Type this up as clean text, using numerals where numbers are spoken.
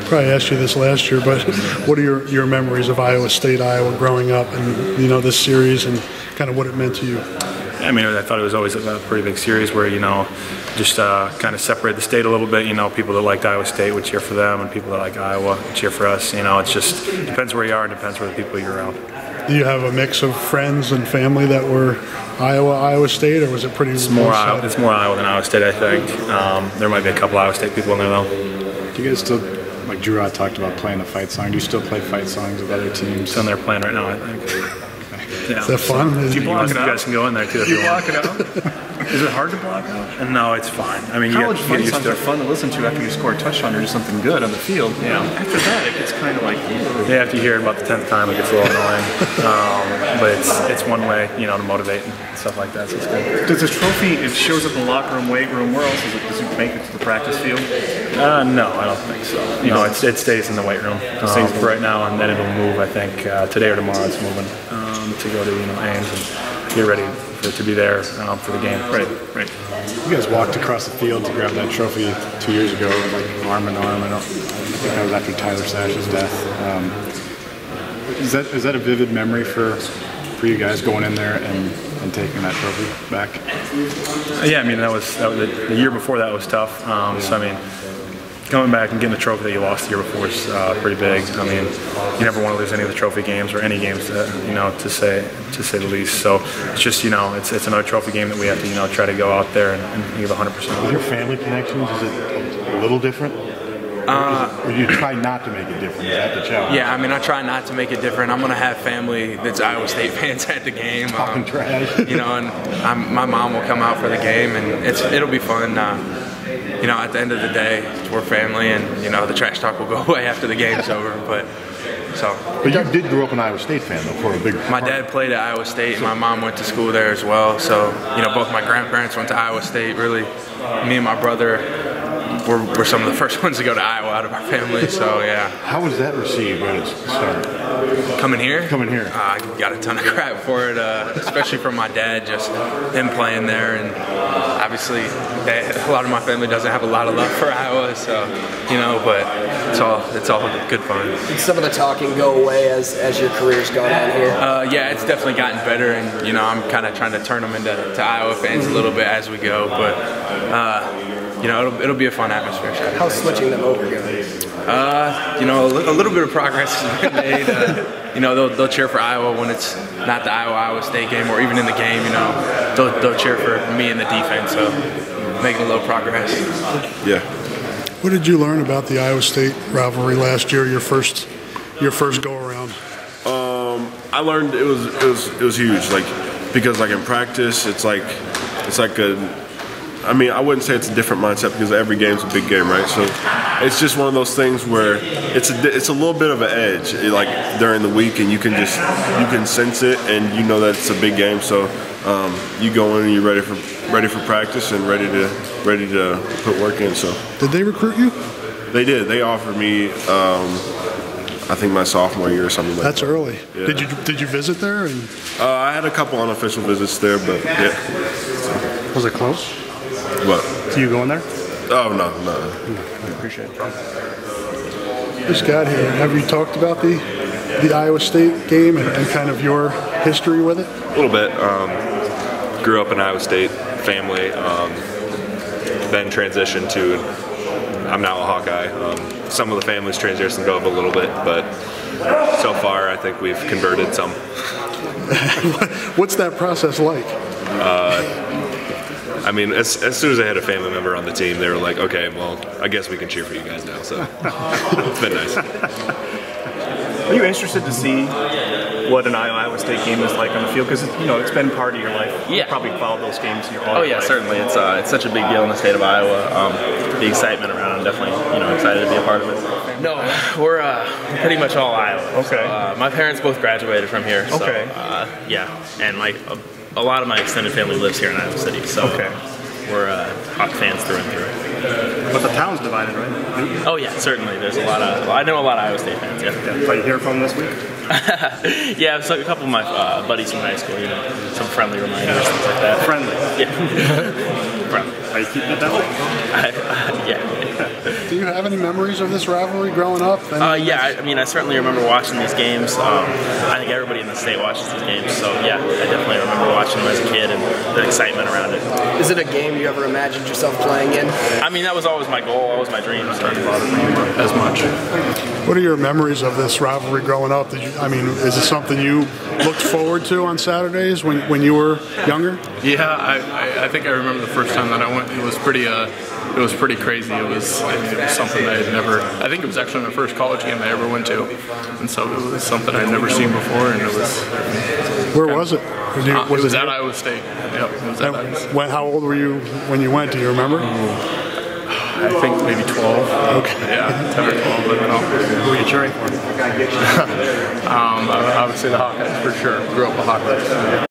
probably asked you this last year, but what are your memories of Iowa State, Iowa growing up, and this series and kind of what it meant to you? I mean, I thought it was always a pretty big series where, just kind of separate the state a little bit. People that liked Iowa State would cheer for them, and people that like Iowa would cheer for us. It just depends where you are and depends where the people you're around. Do you have a mix of friends and family that were Iowa State, or was it pretty? It's more Iowa than Iowa State, I think. There might be a couple Iowa State people in there though. Do you guys still, like Drew talked about playing the fight song? Do you still play fight songs with other teams? It's on their plan right now, I think. Yeah. Is that fun? You guys can go in there too. You block it out? Is it hard to block out? No, it's fine. I mean, college fight songs are fun to listen to after you score a touchdown or do something good on the field. Yeah. After that, it gets kind of like. Yeah, after you hear it about the 10th time, it gets a little annoying. But it's one way, to motivate and stuff like that. So it's good. Does the trophy? It shows up in the locker room, weight room. Where else is it? Does it make it to the practice field? No, I don't think so. No, it stays in the weight room for right now, and then it'll move. I think today or tomorrow it's moving to go to Ames and get ready for it to be there for the game. Right. You guys walked across the field to grab that trophy 2 years ago, like arm in arm. I think that was after Tyler Sash's death. Is that a vivid memory for you guys going in there and taking that trophy back? Yeah, I mean that was the year before that was tough. So I mean, coming back and getting the trophy that you lost the year before is pretty big. I mean, you never want to lose any of the trophy games or any games, to say the least. So it's just it's another trophy game that we have to try to go out there and give 100%. With your family connections, is it a little different? Or you try not to make it different? Is that the challenge? Yeah, I mean, I try not to make it different. I'm going to have family that's Iowa State fans at the game. Talking trash. And my mom will come out for the game, and it'll be fun. At the end of the day, we're family, and the trash talk will go away after the game's over. But you did grow up an Iowa State fan, though, for a big part. My dad played at Iowa State, and my mom went to school there as well. So both my grandparents went to Iowa State. Really, me and my brother were some of the first ones to go to Iowa out of our family. So yeah. How was that received when it started? Coming here? Coming here. I got a ton of crap for it, especially from my dad, just him playing there. And obviously, a lot of my family doesn't have a lot of love for Iowa, so, but it's all good fun. Did some of the talking go away as your career's gone on here? Yeah, it's definitely gotten better, and, I'm kind of trying to turn them into Iowa fans a little bit as we go, but, it'll be a fun atmosphere. How's switching them over going? A little bit of progress has been made. They'll cheer for Iowa when it's not the Iowa State game, or even in the game. They'll cheer for me and the defense. So making a little progress. Yeah. What did you learn about the Iowa State rivalry last year? Your first go around. I learned it was huge. Because in practice, it's like a. I mean, I wouldn't say it's a different mindset because every game's a big game, right? So it's just one of those things where it's a little bit of an edge, during the week, and you can sense it, and that it's a big game. So you go in and you're ready for practice and ready to put work in. So did they recruit you? They did. They offered me. I think my sophomore year or something like that. That's early. Yeah. Did you visit there? I had a couple unofficial visits there, but yeah. Was it close? What? So you going there? Oh, no. I appreciate it. Just got here. Have you talked about the Iowa State game and kind of your history with it? A little bit. Grew up in Iowa State family. Then transitioned to. I'm now a Hawkeye. Some of the families transitioned over a little bit, but so far I think we've converted some. What's that process like? I mean, as soon as I had a family member on the team, they were like, okay, well, I guess we can cheer for you guys now. So it's been nice. Are you interested to see what an Iowa State game is like on the field? Because it's been part of your life. Yeah. You've probably followed those games your whole life. Oh yeah, certainly. It's such a big deal in the state of Iowa. The excitement around it, definitely, excited to be a part of it. No, we're pretty much all Iowa. Okay. So, my parents both graduated from here. So, okay. Yeah, and a lot of my extended family lives here in Iowa City. So okay. We're Hawk fans through and through. But the town's divided, right? Oh yeah, certainly. There's a lot of. I know a lot of Iowa State fans. Yeah. Are you here from this week? Yeah, so a couple of my buddies from high school. Some friendly reminders, things like that. Friendly. Yeah. Friendly. Are you keeping it that way? Yeah. Do you have any memories of this rivalry growing up? Yeah, I mean, I certainly remember watching these games. I think everybody in the state watches these games, so yeah, I definitely remember watching them as a kid and the excitement around it. Is it a game you ever imagined yourself playing in? I mean, that was always my goal, always my dream. As much. What are your memories of this rivalry growing up? I mean, is it something you looked forward to on Saturdays when you were younger? Yeah, I think I remember the first time that I went. It was pretty crazy. It was something I had never. I think it was actually my first college game I ever went to, and so it was something I'd never seen before. And it was. Where was it? It was at Iowa State. Yep, it was at Iowa State. How old were you when you went? Do you remember? I think maybe 12. Okay. Yeah, 10 or 12. I don't know. Who are you cheering for? I would say the Hawkeyes for sure. Grew up a Hawkeyes.